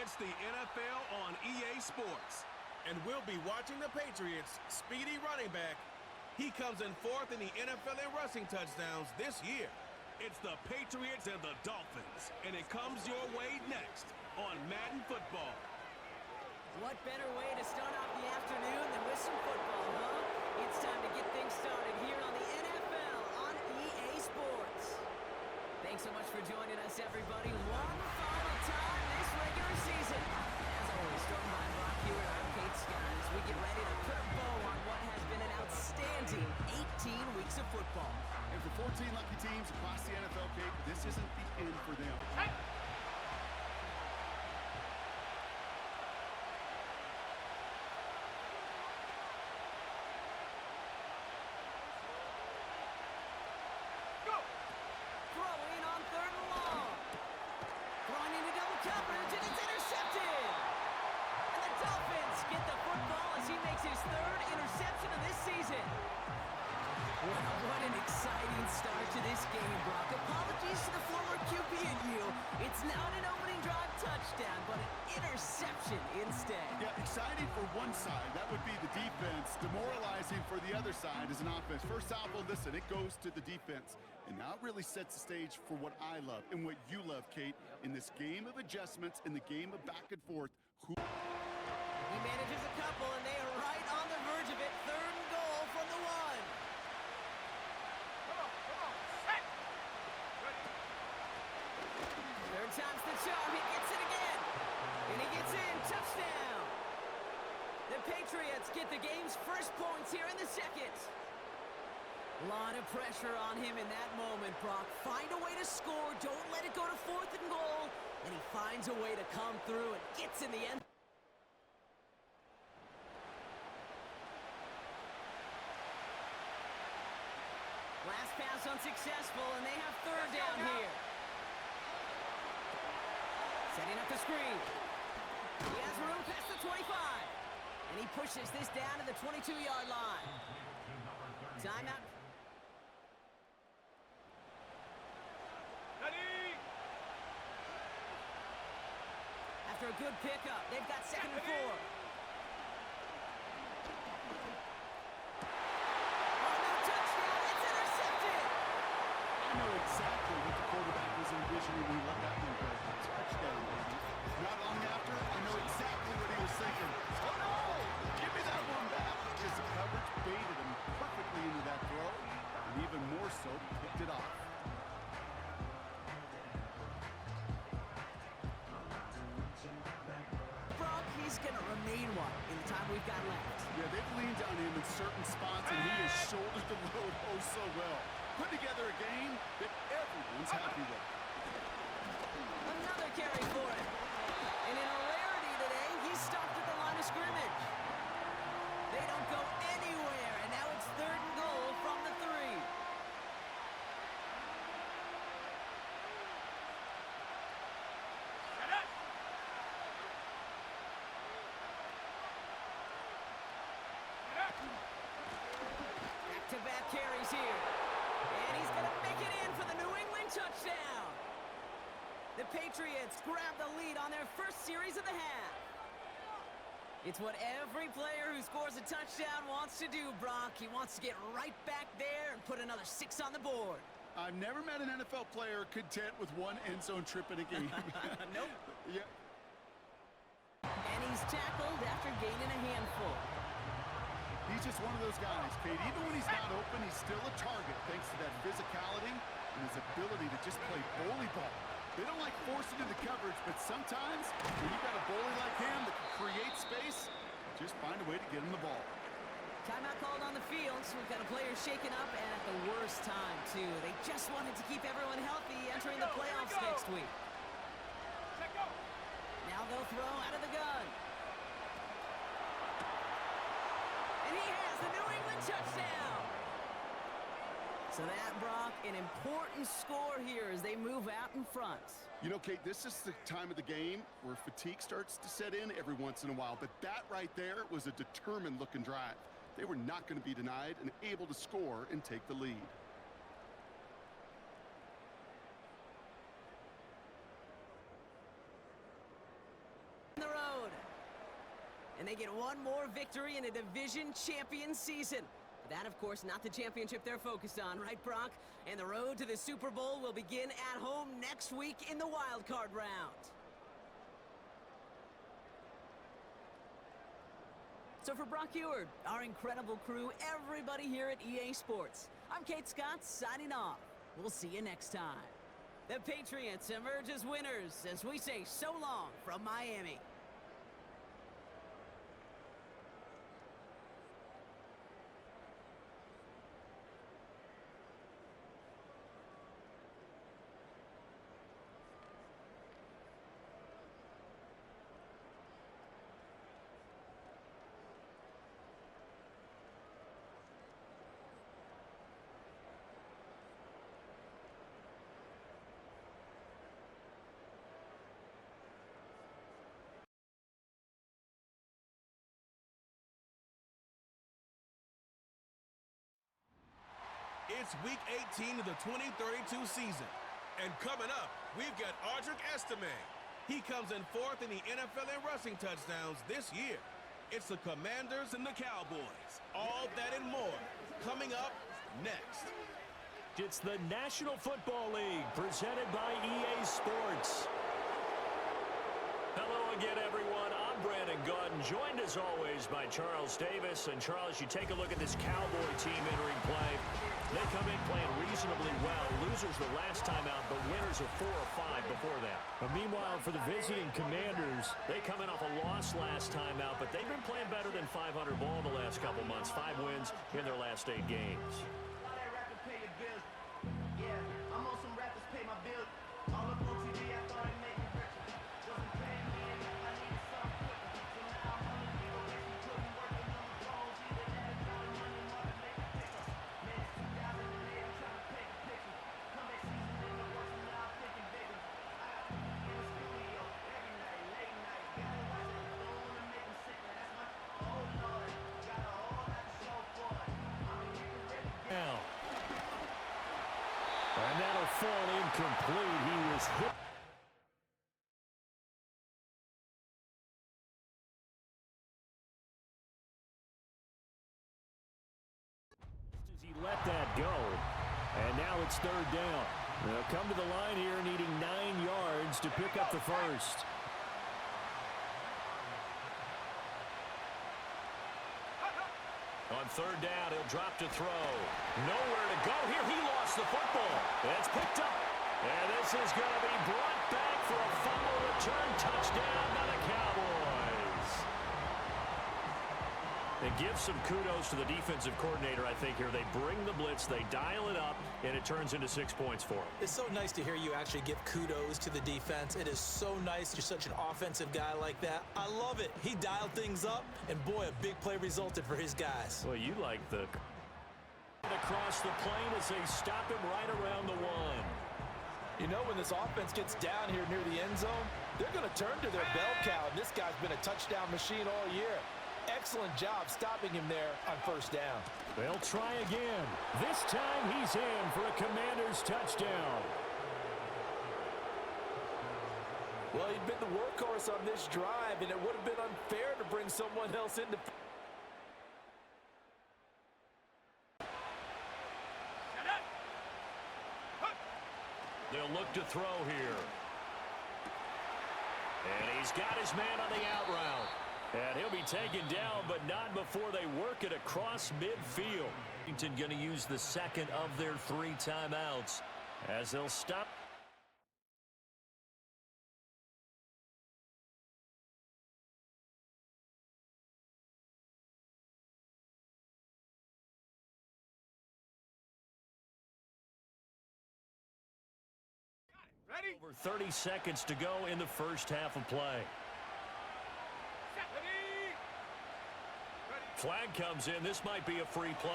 It's the NFL on EA Sports. And we'll be watching the Patriots' speedy running back. He comes in fourth in the NFL in rushing touchdowns this year. It's the Patriots and the Dolphins, and it comes your way next on Madden Football. What better way to start off the afternoon than with some football, huh? It's time to get things started here on the NFL on EA Sports. Thanks so much for joining us, everybody. One final time this regular season. As always, starting by Brock here at Arcade Skies as we get ready to put a bow on what has been an outstanding 18 weeks of football. And for 14 lucky teams across the NFL, Kate, this isn't the end for them. Hey! What an exciting start to this game, Brock. Apologies to the former QB and you. It's not an opening drive touchdown, but an interception instead. Yeah, exciting for one side. That would be the defense. Demoralizing for the other side as an offense. First half, well, listen, it goes to the defense. And now it really sets the stage for what I love and what you love, Kate, in this game of adjustments, in the game of back and forth. He manages a couple, and they are right on the verge of it. Third and goal from the one. Third time's the charm. He gets it again. And he gets in. Touchdown. The Patriots get the game's first points here in the second. A lot of pressure on him in that moment, Brock. Find a way to score. Don't let it go to fourth and goal. And he finds a way to come through and gets in the end. Last pass unsuccessful, and they have third down here. Setting up the screen. He has room past the 25. And he pushes this down to the 22-yard line. Timeout. Ready. After a good pickup, they've got second and 4. I know exactly what the quarterback was envisioning when he let that one go. Touchdown, baby. Not long after, I know exactly what he was thinking. Oh, no! Give me that one back. Because the coverage baited him perfectly into that throw, and even more so, picked it off. Brock, he's going to remain one in the time we've got left. Yeah, they've leaned on him in certain spots, and he has shouldered the load oh so well. Put together a game that everyone's happy with. Another carry for him. And in a rarity today, he's stopped at the line of scrimmage. They don't go anywhere, and now it's third and goal from the 3. Back-to-back carries here. And he's going to make it in for the New England touchdown. The Patriots grab the lead on their first series of the half. It's what every player who scores a touchdown wants to do, Brock. He wants to get right back there and put another 6 on the board. I've never met an NFL player content with one end zone trip in a game. Nope. Yeah. And he's tackled after gaining a handful. He's just one of those guys, Kate. Even when he's not open, he's still a target thanks to that physicality and his ability to just play bully ball. They don't like forcing into coverage, but sometimes when you've got a bully like him that can create space, just find a way to get him the ball. Timeout called on the field, so we've got a player shaken up, and at the worst time, too. They just wanted to keep everyone healthy entering the playoffs next week. Now they'll throw out of the gun. And he has the New England touchdown. So that, Brock, an important score here as they move out in front. You know, Kate, this is the time of the game where fatigue starts to set in every once in a while. But that right there was a determined-looking drive. They were not going to be denied and able to score and take the lead. and they get one more victory in a division champion season. But that, of course, not the championship they're focused on, right, Brock? And the road to the Super Bowl will begin at home next week in the wild card round. So for Brock Eward, our incredible crew, everybody here at EA Sports, I'm Kate Scott signing off. We'll see you next time. The Patriots emerge as winners as we say so long from Miami. It's Week 18 of the 2032 season. And coming up, we've got Audric Estime. He comes in fourth in the NFL in rushing touchdowns this year. It's the Commanders and the Cowboys. All that and more coming up next. It's the National Football League presented by EA Sports. Hello again, everyone. I'm Brandon Gaudin, joined as always by Charles Davis. And Charles, you take a look at this Cowboy team entering play. They come in playing reasonably well. Losers the last time out, but winners of 4 or 5 before that. But meanwhile, for the visiting Commanders, they come in off a loss last time out, but they've been playing better than 500 ball the last couple months. 5 wins in their last 8 games. and that'll fall incomplete. He was hit. As he let that go, and now it's third down. They'll come to the line here needing 9 yards to pick up the first. On third down, he'll drop to throw. Nowhere to go here. He lost the football. It's picked up. And this is going to be brought back for a fumble return touchdown by the Cowboys. It gives some kudos to the defensive coordinator, I think, here. They bring the blitz, they dial it up, and it turns into 6 points for them. It's so nice to hear you actually give kudos to the defense. It is so nice. You're such an offensive guy like that. I love it. He dialed things up, and boy, a big play resulted for his guys. Well, you like the... Across the plane as they stop him right around the 1. You know, when this offense gets down here near the end zone, they're going to turn to their bell cow, and this guy's been a touchdown machine all year. Excellent job stopping him there on first down. They'll try again. This time he's in for a Commander's touchdown. Well, he'd been the workhorse on this drive, and it would have been unfair to bring someone else into... They'll look to throw here. And he's got his man on the out route. And he'll be taken down, but not before they work it across midfield. Washington going to use the second of their 3 timeouts as they'll stop. Ready? Over 30 seconds to go in the first half of play. Flag comes in. This might be a free play.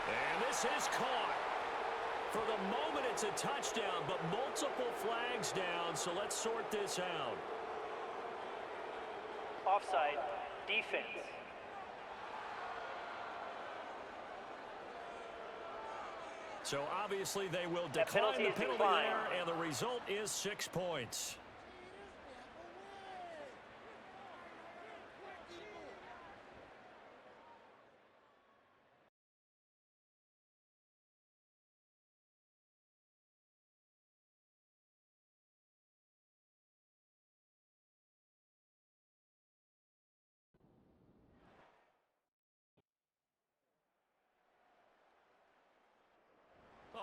And this is caught. For the moment, it's a touchdown, but multiple flags down, so let's sort this out. Offside, defense. So obviously they will decline the penalty there, and the result is 6 points.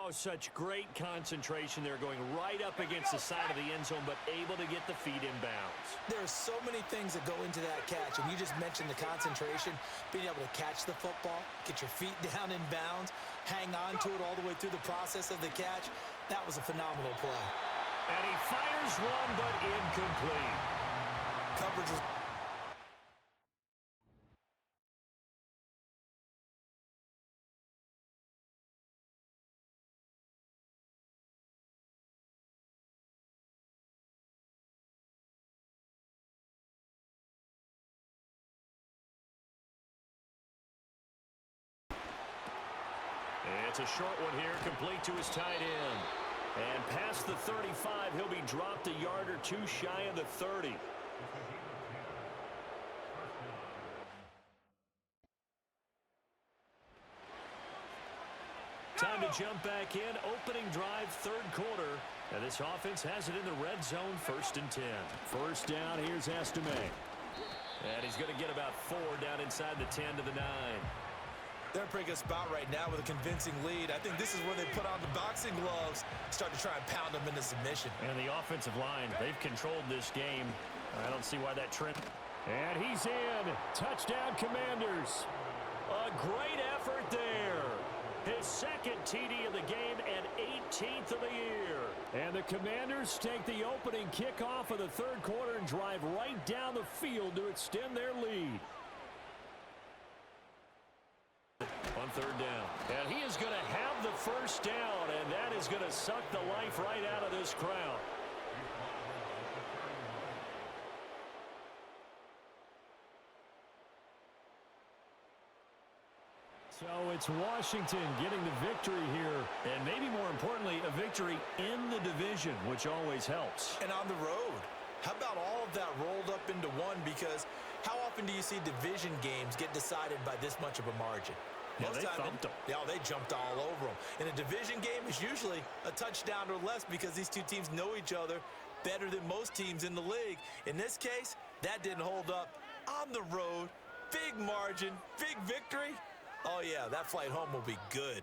Oh, such great concentration there, going right up against the side of the end zone, but able to get the feet in bounds. There are so many things that go into that catch, and you just mentioned the concentration, being able to catch the football, get your feet down in bounds, hang on to it all the way through the process of the catch. That was a phenomenal play. And he fires one, but incomplete. Coverage was... It's a short one here, complete to his tight end. And past the 35, he'll be dropped a yard or two shy of the 30. Time to jump back in. Opening drive, third quarter. And this offense has it in the red zone, 1st and 10. First down, here's Estime. And he's going to get about 4 down inside the 10 to the 9. They're in a pretty good spot right now with a convincing lead. I think this is where they put on the boxing gloves, start to try and pound them into submission. And the offensive line, they've controlled this game. I don't see why that trend. And he's in. Touchdown, Commanders. A great effort there. His second TD of the game and 18th of the year. And the Commanders take the opening kickoff of the third quarter and drive right down the field to extend their lead. On third down. And he is going to have the first down, and that is going to suck the life right out of this crowd. So it's Washington getting the victory here. And maybe more importantly, a victory in the division, which always helps. And on the road. How about all of that rolled up into one? Because how often do you see division games get decided by this much of a margin? Yeah, they thumped them. Yeah, they jumped all over them. In a division game, it's usually a touchdown or less because these two teams know each other better than most teams in the league. In this case, that didn't hold up. On the road, big margin, big victory. Oh, yeah, that flight home will be good.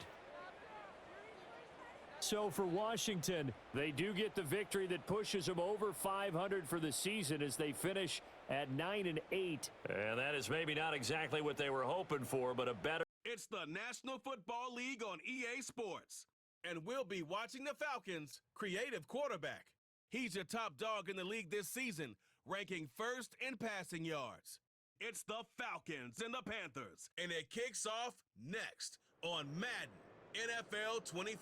So for Washington, they do get the victory that pushes them over 500 for the season as they finish at 9-8. And that is maybe not exactly what they were hoping for, but a better. It's the National Football League on EA Sports. And we'll be watching the Falcons' creative quarterback. He's your top dog in the league this season, ranking first in passing yards. It's the Falcons and the Panthers, and it kicks off next on Madden NFL 25.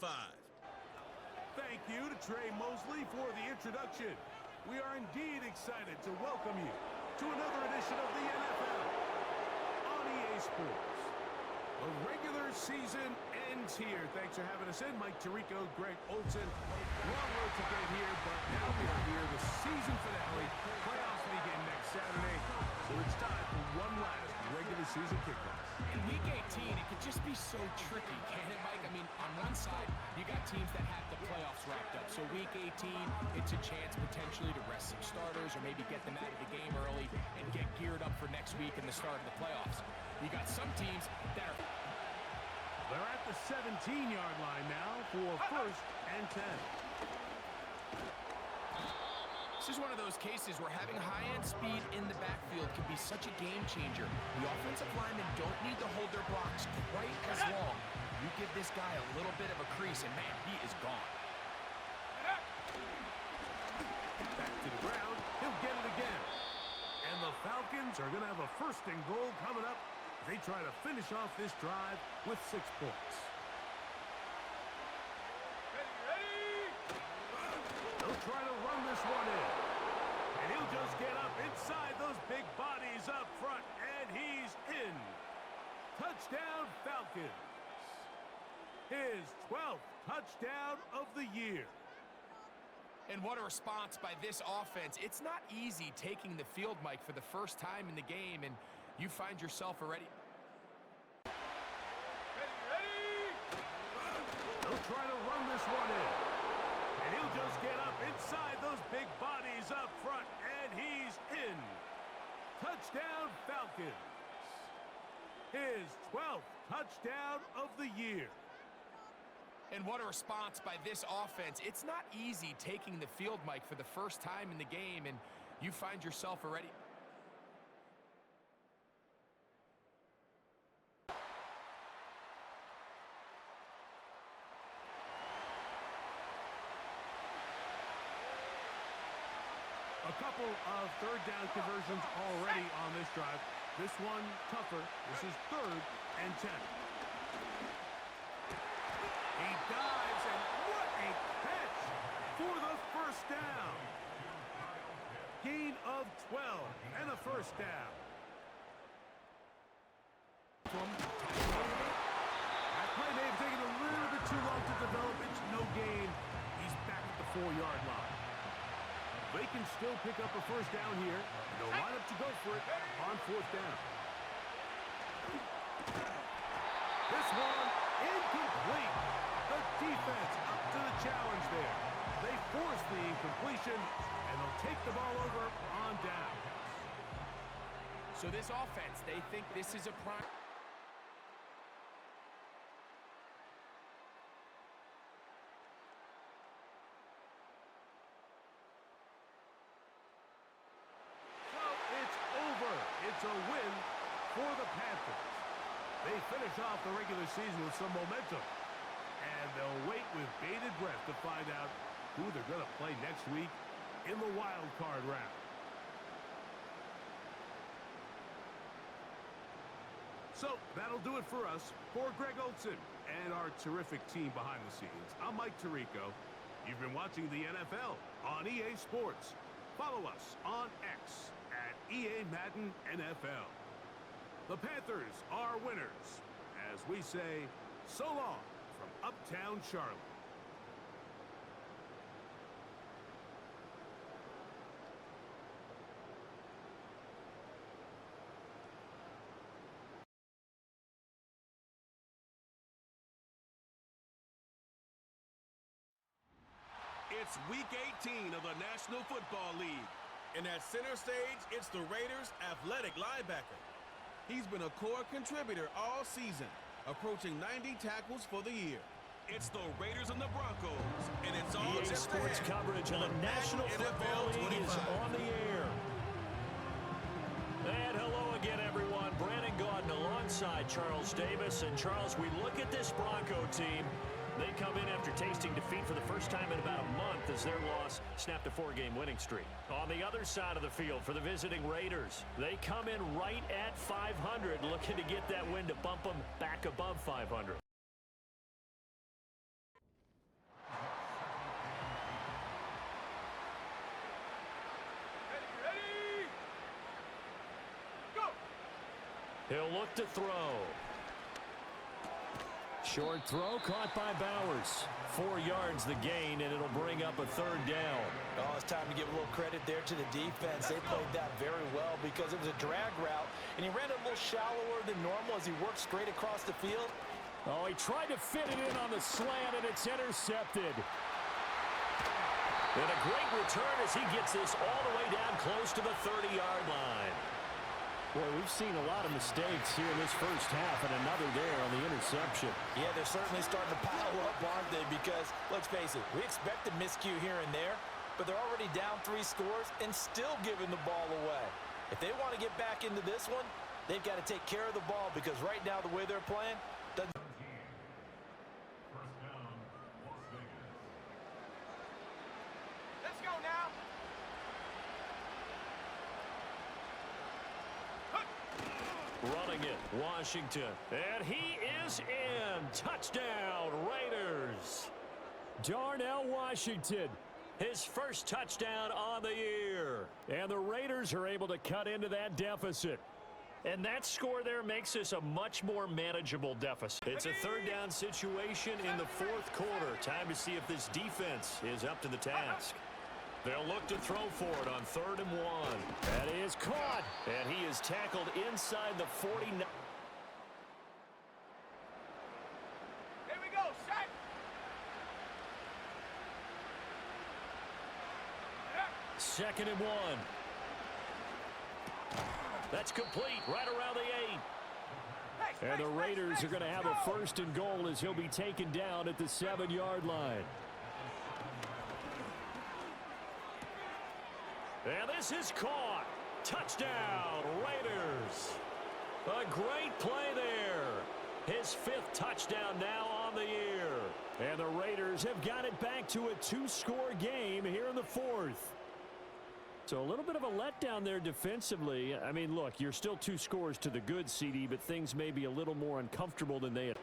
Thank you to Trey Mosley for the introduction. We are indeed excited to welcome you to another edition of the NFL on EA Sports. The regular season ends here. Thanks for having us in. Mike Tirico, Greg Olson. Long road to get here, but now we are here. The season finale. Playoffs begin next Saturday. So it's time for one last regular season kickoff. In Week 18, it could just be so tricky, can't it, Mike? I mean, on one side, you got teams that have the playoffs wrapped up. So Week 18, it's a chance potentially to rest some starters or maybe get them out of the game early and get geared up for next week and the start of the playoffs. You got some teams that are... They're at the 17-yard line now for 1st and 10. This is one of those cases where having high-end speed in the backfield can be such a game changer. The offensive linemen don't need to hold their blocks quite as long. You give this guy a little bit of a crease, and man, he is gone. Back to the ground. He'll get it again. And the Falcons are going to have a 1st and goal coming up. They try to finish off this drive with 6 points. They'll try to run this one in. And he'll just get up inside those big bodies up front. And he's in. Touchdown, Falcons. His 12th touchdown of the year. And what a response by this offense. It's not easy taking the field, Mike, for the first time in the game, and you find yourself already... They'll try to run this one in. And he'll just get up inside those big bodies up front. And he's in. Touchdown, Falcons. His 12th touchdown of the year. And what a response by this offense. It's not easy taking the field, Mike, for the first time in the game, and you find yourself already. A couple of third down conversions already on this drive. This one tougher. This is 3rd and 10. He dives, and what a catch for the first down. Gain of 12 and a first down. That play may have taken a little bit too long to develop. It's no gain. He's back at the 4-yard line. They can still pick up a first down here. And they'll line up to go for it on 4th down. This one incomplete. The defense up to the challenge there. They force the incompletion, and they'll take the ball over on down. So this offense, they think this is a prime. It's a win for the Panthers. They finish off the regular season with some momentum. And they'll wait with bated breath to find out who they're going to play next week in the wild card round. So that'll do it for us. For Greg Olson and our terrific team behind the scenes, I'm Mike Tirico. You've been watching the NFL on EA Sports. Follow us on X at EA Madden NFL. The Panthers are winners, as we say, so long from Uptown Charlotte. It's Week 18 of the National Football League. And at center stage, it's the Raiders' athletic linebacker. He's been a core contributor all season, approaching 90 tackles for the year. It's the Raiders and the Broncos, and it's all EA just Sports ahead coverage of the National Football League is on the air. And hello again, everyone. Brandon Gaudin alongside Charles Davis. And Charles, we look at this Bronco team. They come in after tasting defeat for the first time in about a month as their loss snapped a 4-game winning streak. On the other side of the field for the visiting Raiders, they come in right at 500, looking to get that win to bump them back above 500. Ready? Go! He'll look to throw. Short throw caught by Bowers. 4 yards the gain, and it'll bring up a 3rd down. Oh, it's time to give a little credit there to the defense. They played that very well because it was a drag route, and he ran it a little shallower than normal as he worked straight across the field. Oh, he tried to fit it in on the slant, and it's intercepted. And a great return as he gets this all the way down close to the 30-yard line. Boy, we've seen a lot of mistakes here in this first half, and another there on the interception. Yeah, they're certainly starting to pile up, aren't they? Because, let's face it, we expect a miscue here and there, but they're already down 3 scores and still giving the ball away. If they want to get back into this one, they've got to take care of the ball because right now the way they're playing doesn't. Let's go now. Running it, Washington. And he is in. Touchdown, Raiders. Darnell Washington, his first touchdown on the year. And the Raiders are able to cut into that deficit. And that score there makes this a much more manageable deficit. It's a 3rd down situation in the 4th quarter. Time to see if this defense is up to the task. They'll look to throw for it on 3rd and 1. That is caught. And he is tackled inside the 49. Here we go, set. Second and 1. That's complete right around the 8. Hey, And the Raiders are going to have a 1st and goal as he'll be taken down at the 7-yard line. And this is caught. Touchdown, Raiders. A great play there. His 5th touchdown now on the year. And the Raiders have got it back to a 2-score game here in the 4th. So a little bit of a letdown there defensively. I mean, look, you're still 2 scores to the good, CD, but things may be a little more uncomfortable than they had.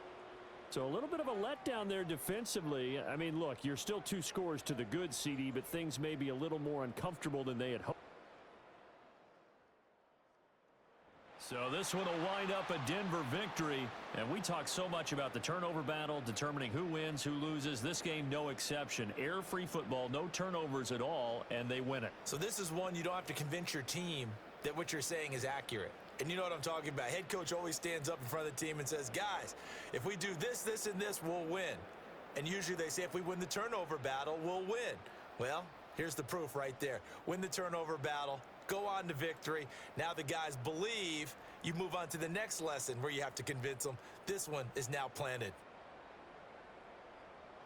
So a little bit of a letdown there defensively. I mean, look, you're still 2 scores to the good, CD, but things may be a little more uncomfortable than they had hoped. So this one will wind up a Denver victory. And we talk so much about the turnover battle, determining who wins, who loses. This game, no exception. Air-free football, no turnovers at all, and they win it. So this is one you don't have to convince your team that what you're saying is accurate. And you know what I'm talking about. Head coach always stands up in front of the team and says, guys, if we do this, this, and this, we'll win. And usually they say if we win the turnover battle, we'll win. Well, here's the proof right there. Win the turnover battle. Go on to victory. Now the guys believe. You move on to the next lesson where you have to convince them. This one is now planted.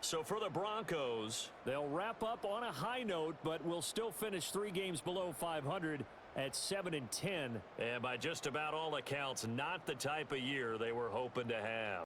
So for the Broncos, they'll wrap up on a high note, but will still finish 3 games below 500 at 7-10. And by just about all accounts, not the type of year they were hoping to have.